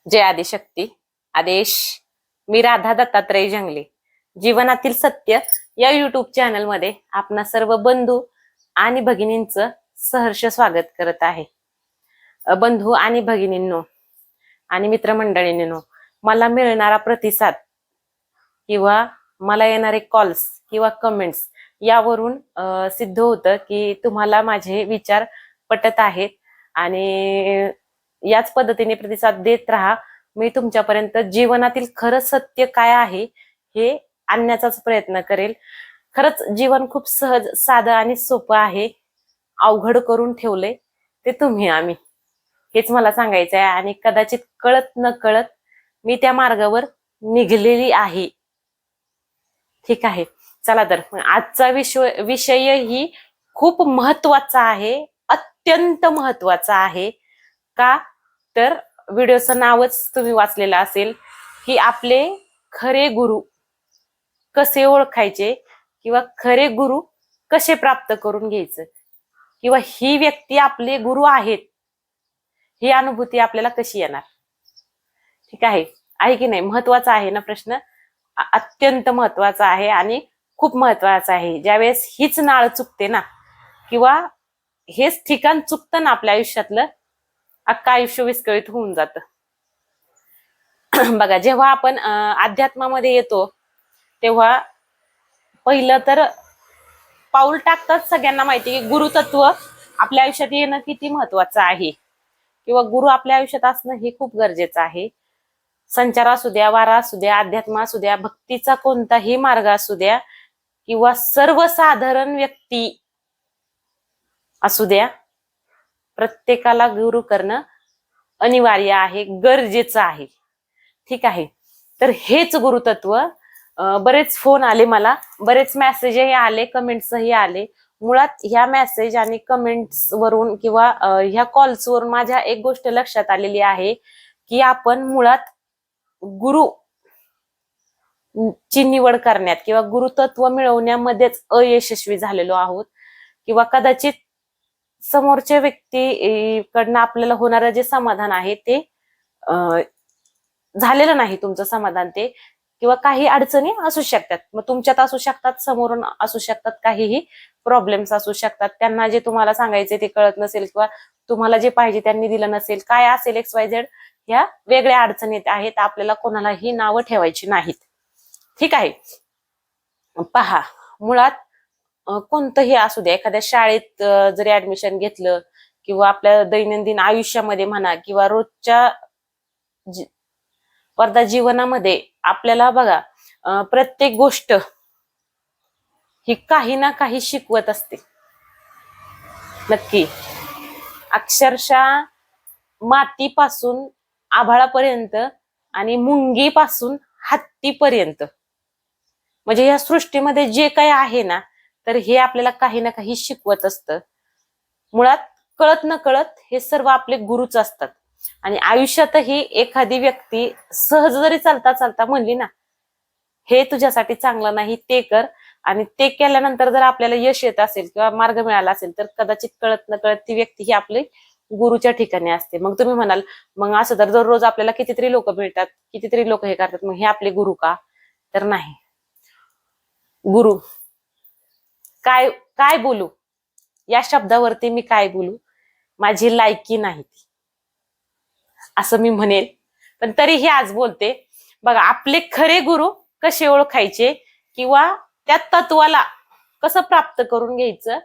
जय आदिशक्ती आदेश. मी राधा दत्तात्रय जंगले. जीवनातील सत्य या युट्यूब चॅनल मध्ये आपणा सर्व बंधू आणि भगिनींचं सहर्ष स्वागत करत आहे. बंधू आणि भगिनींनो आणि मित्रमंडळींनो, मला मिळणारा प्रतिसाद किंवा मला येणारे कॉल्स किंवा कमेंट्स यावरून सिद्ध होतं की तुम्हाला माझे विचार पटत आहेत आणि याच पद्धतीने प्रतिसाद देत राहा. मी तुमच्यापर्यंत जीवनातील खरं सत्य काय आहे हे आणण्याचाच प्रयत्न करेल. खरंच जीवन खूप सहज साधं आणि सोपं आहे. अवघड करून ठेवले ते तुम्ही आम्ही, हेच मला सांगायचं आहे. आणि कदाचित कळत न कळत मी त्या मार्गावर निघलेली आहे. ठीक आहे, चला तर आजचा विषय ही खूप महत्वाचा आहे, अत्यंत महत्वाचा आहे. का तर व्हिडिओचं नावच तुम्ही वाचलेलं असेल की आपले खरे गुरु कसे ओळखायचे किंवा खरे गुरु कसे प्राप्त करून घ्यायचं किंवा ही व्यक्ती आपले गुरु आहेत ही अनुभूती आपल्याला कशी येणार. ठीक आहे की नाही? महत्वाचा आहे ना प्रश्न, अत्यंत महत्वाचा आहे आणि खूप महत्वाचा आहे. ज्यावेळेस हीच नाळ चुकते ना किंवा हेच ठिकाण चुकतं ना आपल्या आयुष्यातलं, अख्खा आयुष्य विस्कळीत होऊन जातं. बघा, जेव्हा आपण अध्यात्मामध्ये येतो तेव्हा पहिलं तर पाऊल टाकतात सगळ्यांना माहिती की गुरुतत्व आपल्या आयुष्यात येणं किती महत्वाचं आहे किंवा गुरु आपल्या आयुष्यात असणं हे खूप गरजेचं आहे. संचार असू द्या, वारा असू द्या, अध्यात्म असू द्या, भक्तीचा कोणताही मार्ग असू द्या किंवा सर्वसाधारण व्यक्ती असू द्या, प्रत्येकाला गुरु करणं अनिवार्य आहे, गरजेचं आहे. ठीक आहे, तर हेच गुरुतत्व. बरेच फोन आले मला, बरेच मेसेजही आले, कमेंट्सही आले. मुळात ह्या मेसेज आणि कमेंट्स वरून किंवा ह्या कॉल्स वरून माझ्या एक गोष्ट लक्षात आलेली आहे की आपण मुळात गुरु ची निवड करण्यात किंवा गुरुतत्व मिळवण्यामध्येच अयशस्वी झालेलो आहोत किंवा कदाचित समोरच्या व्यक्तीकडनं आपल्याला होणारं जे समाधान आहे ते झालेलं नाही. तुमचं समाधान ते किंवा काही अडचणी असू शकतात, मग तुमच्यात असू शकतात, समोरून असू शकतात, काहीही प्रॉब्लेम्स असू शकतात. त्यांना जे तुम्हाला सांगायचे ते कळत नसेल किंवा तुम्हाला जे पाहिजे त्यांनी दिलं नसेल, काय असेल XYZ, ह्या वेगळ्या अडचणी आहेत. आपल्याला कोणालाही नावं ठेवायची नाहीत. ठीक आहे, पहा, मुळात कोणतंही असू द्या, एखाद्या शाळेत जरी ऍडमिशन घेतलं किंवा आपल्या दैनंदिन आयुष्यामध्ये म्हणा किंवा रोजच्या स्पर्धा जीवनामध्ये आपल्याला बघा, प्रत्येक गोष्ट ही काही ना काही शिकवत असते. नक्की, अक्षरशः मातीपासून आभाळापर्यंत आणि मुंगीपासून हत्तीपर्यंत, म्हणजे या सृष्टीमध्ये जे काही आहे ना, तर हे आपल्याला काही ना काही शिकवत असतं. मुळात कळत न कळत हे सर्व आपले गुरुच असतात. आणि आयुष्यातही एखादी व्यक्ती सहज जरी चालता चालता म्हणली ना, हे तुझ्यासाठी चांगलं नाही, ते कर, आणि ते केल्यानंतर जर आपल्याला यश येत असेल किंवा मार्ग मिळाला असेल, तर कदाचित कळत न कळत ती व्यक्ती ही आपली गुरुच्या ठिकाणी असते. मग तुम्ही म्हणाल, मग असं तर दररोज आपल्याला कितीतरी लोक मिळतात, कितीतरी लोक हे करतात, मग हे आपले गुरु का? तर नाही. गुरु काय काय बोलू, या शब्दावरती मी काय बोलू, माझी लायकी नाही असं मी म्हणेल, पण तरीही आज बोलते. बघा, आपले खरे गुरु कसे ओळखायचे किंवा त्या तत्वाला कसं प्राप्त करून घ्यायचं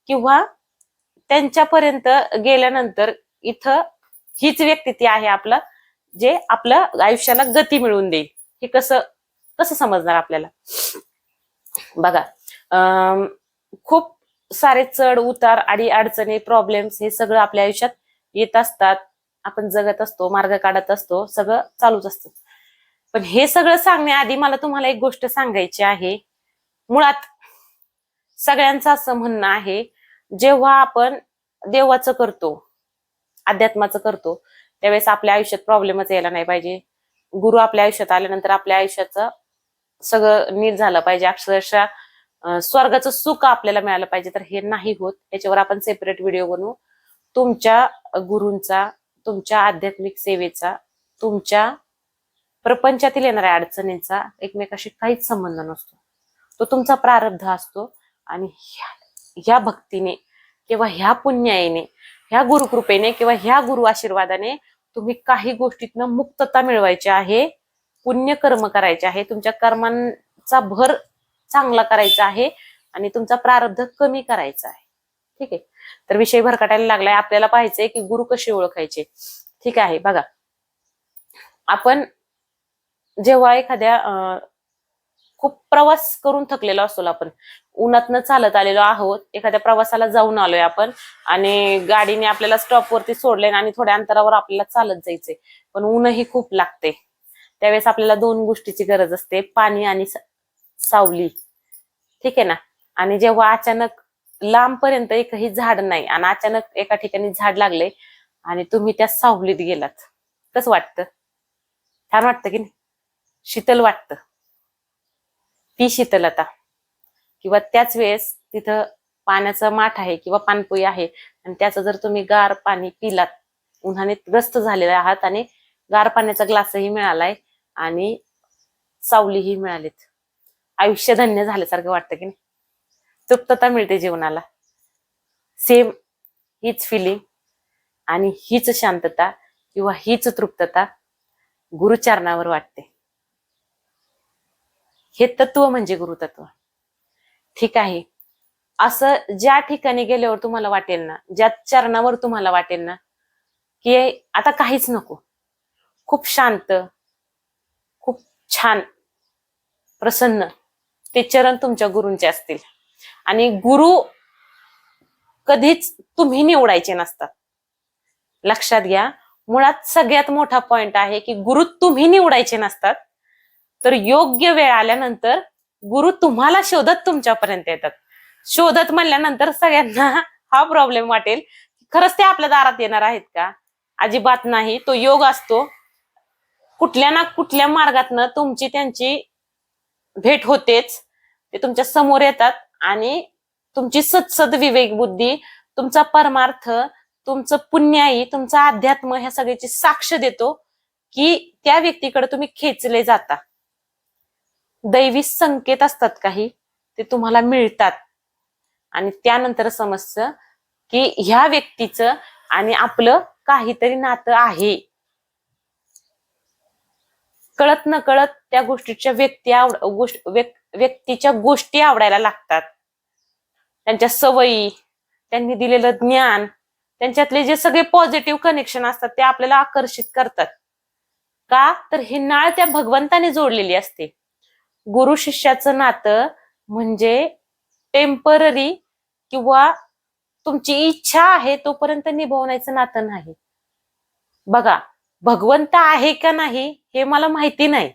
किंवा त्यांच्यापर्यंत गेल्यानंतर इथं हीच व्यक्ती ती आहे आपलं, जे आपलं आयुष्याला गती मिळवून देईल. हे कसं कसं समजणार आपल्याला? बघा, खूप सारे चढ उतार आणि अडचणी, प्रॉब्लेम्स हे सगळं आपल्या आयुष्यात येत असतात. आपण जगत असतो, मार्ग काढत असतो, सगळं चालूच असतं. पण हे सगळं सांगण्याआधी मला तुम्हाला एक गोष्ट सांगायची आहे. मुळात सगळ्यांचं असं म्हणणं आहे, जेव्हा आपण देवाचं करतो, अध्यात्माचं करतो, त्यावेळेस आपल्या आयुष्यात प्रॉब्लेमच यायला नाही पाहिजे. गुरु आपल्या आयुष्यात आल्यानंतर आपल्या आयुष्याचं सगळं नीट झालं पाहिजे, अक्षरशः स्वर्गाचं सुख आपल्याला मिळालं पाहिजे. तर हे नाही होत. याच्यावर आपण सेपरेट व्हिडिओ बनवू. तुमच्या गुरूंचा, तुमच्या आध्यात्मिक सेवेचा तुमच्या प्रपंचातील येणाऱ्या अडचणींचा एकमेकाशी काहीच संबंध नसतो. तो तुमचा प्रारब्ध असतो. आणि ह्या भक्तीने किंवा ह्या पुण्याईने, ह्या गुरुकृपेने किंवा ह्या गुरु आशीर्वादाने तुम्ही काही गोष्टीतनं मुक्तता मिळवायची आहे, पुण्यकर्म करायचे आहे, तुमच्या कर्मांचा भर चांगला करायचा आहे आणि तुमचा प्रारब्ध कमी करायचा आहे. ठीक आहे. तर विषय भरकटायला लागलाय. आपल्याला पाहायचंय की गुरु कसे ओळखायचे. ठीक आहे. बघा, आपण जेव्हा एखाद्या खूप प्रवास करून थकलेलो असतो, आपण उन्हातनं चालत आलेलो आहोत, एखाद्या प्रवासाला जाऊन आलोय आपण आणि गाडीने आपल्याला स्टॉपवरती सोडले आणि थोड्या अंतरावर आपल्याला चालत जायचंय, पण ऊनही खूप लागते. त्यावेळेस आपल्याला दोन गोष्टीची गरज असते, पाणी आणि सावली. ठीक आहे ना. आणि जेव्हा अचानक लांबपर्यंत एकही झाड नाही आणि अचानक एका ठिकाणी झाड लागले आणि तुम्ही त्या सावलीत गेलात, कसं वाटतं? छान वाटतं की नाही? शीतल वाटतं. ती शीतलता. किंवा त्याच वेळेस तिथं पाण्याचा माठ आहे किंवा पाणपोई आहे आणि त्याचं जर तुम्ही गार पाणी पिलात, उन्हाने ग्रस्त झालेले आहात आणि गार पाण्याचा ग्लासही मिळालाय आणि सावलीही मिळालीत, आयुष्य धन्य झाल्यासारखं वाटतं की नाही? तृप्तता मिळते जीवनाला. सेम हीच फिलिंग आणि हीच शांतता किंवा हीच तृप्तता गुरुचरणावर वाटते. हे तत्व म्हणजे गुरुतत्व. ठीक आहे. असं ज्या ठिकाणी गेल्यावर तुम्हाला वाटेल ना, ज्या चरणावर तुम्हाला वाटेल ना की आता काहीच नको, खूप शांत, खूप छान, प्रसन्न, ते चरण तुमच्या गुरूंचे असतील. आणि गुरु कधीच तुम्ही निवडायचे नसतात. लक्षात घ्या. मुळात सगळ्यात मोठा पॉइंट आहे की गुरु तुम्ही निवडायचे नसतात, तर योग्य वेळ आल्यानंतर गुरु तुम्हाला शोधत तुमच्यापर्यंत येतात. शोधत म्हणल्यानंतर सगळ्यांना हा प्रॉब्लेम वाटेल, खरंच ते आपल्या दारात येणार आहेत का? अजिबात नाही. तो योग असतो. कुठल्या ना कुठल्या मार्गातनं तुमची त्यांची भेट होतेच. ते तुमच्या समोर येतात आणि तुमची सत्सद विवेक बुद्धी, तुमचा परमार्थ, तुमचं पुण्याई, तुमचा अध्यात्म ह्या सगळ्याची साक्ष देतो की त्या व्यक्तीकडे तुम्ही खेचले जाता. दैवी संकेत असतात काही, ते तुम्हाला मिळतात आणि त्यानंतर समजतं की ह्या व्यक्तीचं आणि आपलं काहीतरी नातं आहे. कळत न कळत त्या गोष्टीच्या व्यक्तीच्या गोष्टी आवडायला लागतात. त्यांच्या सवयी, त्यांनी दिलेलं ज्ञान, त्यांच्यातले जे सगळे पॉझिटिव्ह कनेक्शन असतात ते आपल्याला आकर्षित करतात. का? तर ही नाळ त्या भगवंताने जोडलेली असते. गुरु शिष्याचं नातं म्हणजे टेम्पररी किंवा तुमची इच्छा आहे तोपर्यंत निभावण्याचं नातं नाही. बघा, भगवंत आहे का नाही हे मला माहिती नाही,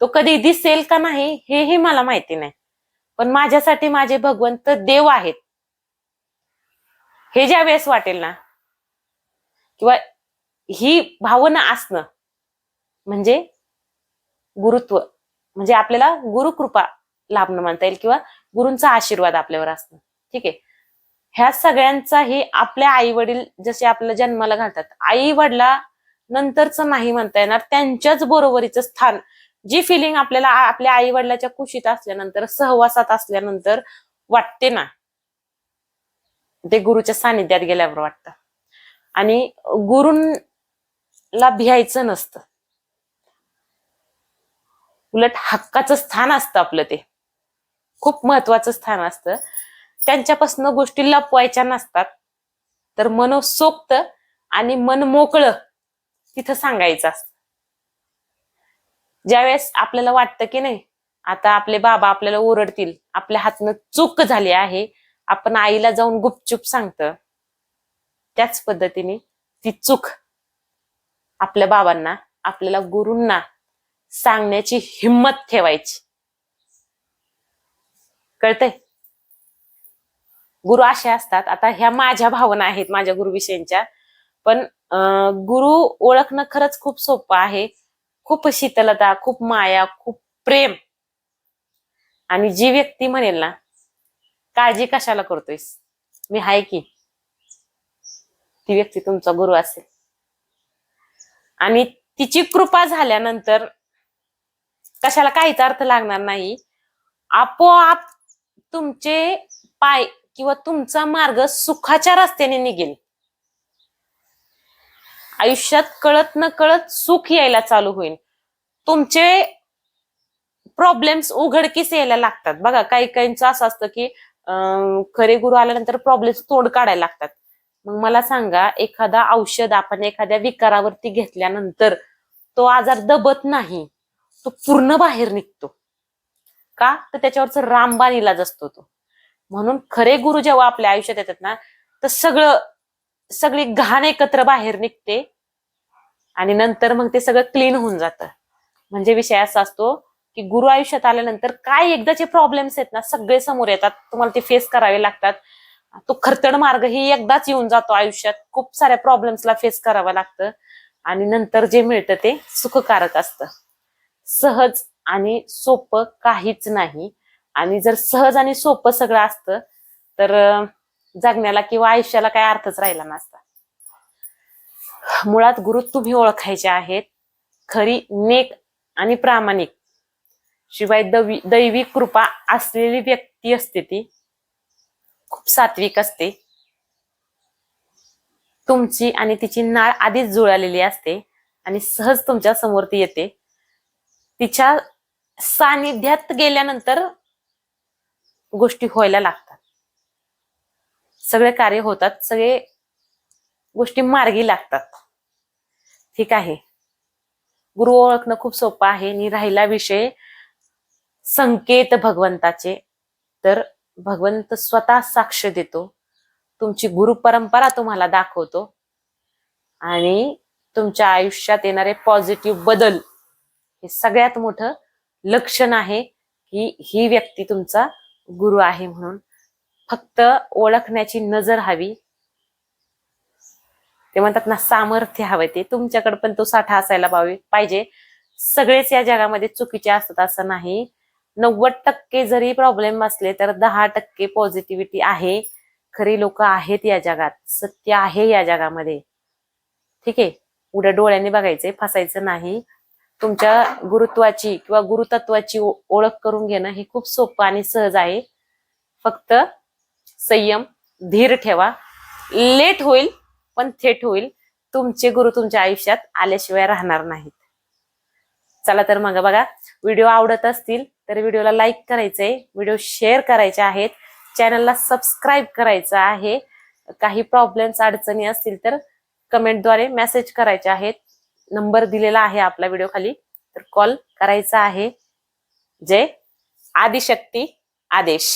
तो कधी दिसेल का नाही हेही मला माहिती नाही, पण माझ्यासाठी माझे भगवंत देव आहेत हे ज्या वेळेस वाटेल ना, किंवा ही भावना असणं म्हणजे गुरुत्व, म्हणजे आपल्याला गुरुकृपा लाभणं म्हणता येईल किंवा गुरूंचा आशीर्वाद आपल्यावर असणं. ठीक आहे. ह्या सगळ्यांचाही आपल्या आई वडील जसे आपल्याला जन्माला घालतात, आई वडिला नंतरच नाही म्हणता येणार, त्यांच्याच बरोबरीचं स्थान, जी फिलिंग आपल्याला आपल्या आई वडिलाच्या कुशीत असल्यानंतर, सहवासात असल्यानंतर वाटते ना, ते गुरुच्या सानिध्यात गेल्यावर वाटतं. आणि गुरूंला भियायचं नसतं, उलट हक्काचं स्थान असतं आपलं, ते खूप महत्वाचं स्थान असतं. त्यांच्यापासून गोष्टी लपवायच्या नसतात, तर मनसोक्त आणि मन मोकळं तिथं सांगायचं असतं. ज्यावेळेस आपल्याला वाटतं की नाही आता आपले बाबा आपल्याला ओरडतील, आपल्या हातनं चूक झाली आहे, आपण आईला जाऊन गुपचूप सांगतं, त्याच पद्धतीने ती चूक आपल्या बाबांना, आपल्याला गुरूंना सांगण्याची हिम्मत ठेवायची. कळतंय? गुरु असे असतात. आता ह्या माझ्या भावना आहेत माझ्या गुरुविषयींच्या, पण गुरु ओळखणं खरंच खूप सोपं आहे. खूप शीतलता, खूप माया, खूप प्रेम. आणि जी व्यक्ती म्हणेल ना काळजी कशाला करतोयस, मी आहे की, ती व्यक्ती तुमचा गुरु असेल. आणि तिची कृपा झाल्यानंतर कशाला काहीच अर्थ लागणार नाही. आपोआप तुमचे पाय किंवा तुमचा मार्ग सुखाच्या रस्त्याने निघेल. आयुष्यात कळत न कळत सुख यायला चालू होईल. तुमचे प्रॉब्लेम्स उघडकीस यायला लागतात. बघा काही काहींचं असं असतं की खरे गुरु आल्यानंतर प्रॉब्लेम्स तोंड काढायला लागतात. मग मला सांगा, एखादा औषध आपण एखाद्या विकारावरती घेतल्यानंतर तो आजार दबत नाही, तो पूर्ण बाहेर निघतो. का तर त्याच्यावरच रामबाण इलाज असतो तो. म्हणून खरे गुरु जेव्हा आपल्या आयुष्यात येतात ना, तर सगळी घाण एकत्र बाहेर निघते आणि नंतर मग ते सगळं क्लीन होऊन जातं. म्हणजे विषय असा असतो की गुरु आयुष्यात आल्यानंतर काय एकदाचे प्रॉब्लेम्स आहेत ना, सगळे समोर येतात. तुम्हाला ते फेस करावे लागतात. तो खरतड मार्ग ही एकदाच येऊन जातो आयुष्यात. खूप साऱ्या प्रॉब्लेम्सला फेस करावं लागतं आणि नंतर जे मिळतं ते सुखकारक असतं. सहज आणि सोपं काहीच नाही. आणि जर सहज आणि सोपं सगळं असतं तर जगण्याला किंवा आयुष्याला काही अर्थच राहिला नसता. मुळात गुरु तुम्ही ओळखायचे आहेत. खरी, नेक आणि प्रामाणिक, शिवाय दैवी कृपा असलेली व्यक्ती असते ती. खूप सात्विक असते. तुमची आणि तिची नाळ आधीच जुळलेली असते आणि सहज तुमच्या समोर ती येते. तिच्या सानिध्यात गेल्यानंतर गोष्टी व्हायला लागतात. सगळे कार्य होतात, सगळे गोष्टी मार्गी लागतात. ठीक आहे. गुरु ओळखणं खूप सोपं आहे. आणि राहिला विषय संकेत भगवंताचे, तर भगवंत स्वतः साक्ष देतो. तुमची गुरु परंपरा तुम्हाला दाखवतो आणि तुमच्या आयुष्यात येणारे पॉझिटिव्ह बदल हे सगळ्यात मोठं लक्षण आहे की ही व्यक्ती तुमचा गुरु आहे म्हणून. फक्त ओळखण्याची नजर हवी. ते म्हणतात ना, सामर्थ्य हवं. ते तुमच्याकडे पण तो साठा असायला पाहिजे. सगळेच या जगामध्ये चुकीचे असतात असं नाही. 90% जरी प्रॉब्लेम असले तर 10% पॉझिटिव्हिटी आहे. खरी लोक आहेत या जगात, सत्य आहे या जगामध्ये. ठीक आहे. उड्या डोळ्यांनी बघायचे, फसायचं नाही. तुमच्या गुरुत्वाची किंवा गुरुतत्वाची ओळख करून घेणं हे खूप सोपं आणि सहज आहे. फक्त संयम, धीर ठेवा. लेट होईल पण थेट होईल. तुमचे गुरु तुमच्या आयुष्यात आल्याशिवाय राहणार नाहीत. चला तर मग बघा, व्हिडिओ आवडत असतील तर व्हिडिओला लाईक करायचंय, व्हिडिओ शेअर करायचे आहेत, चॅनलला सबस्क्राईब करायचं आहे. काही प्रॉब्लेम्स अडचणी असतील तर कमेंटद्वारे मेसेज करायचे आहेत. नंबर दिलेला आहे आपला व्हिडिओ खाली, तर कॉल करायचा आहे. जय आदिशक्ती आदेश.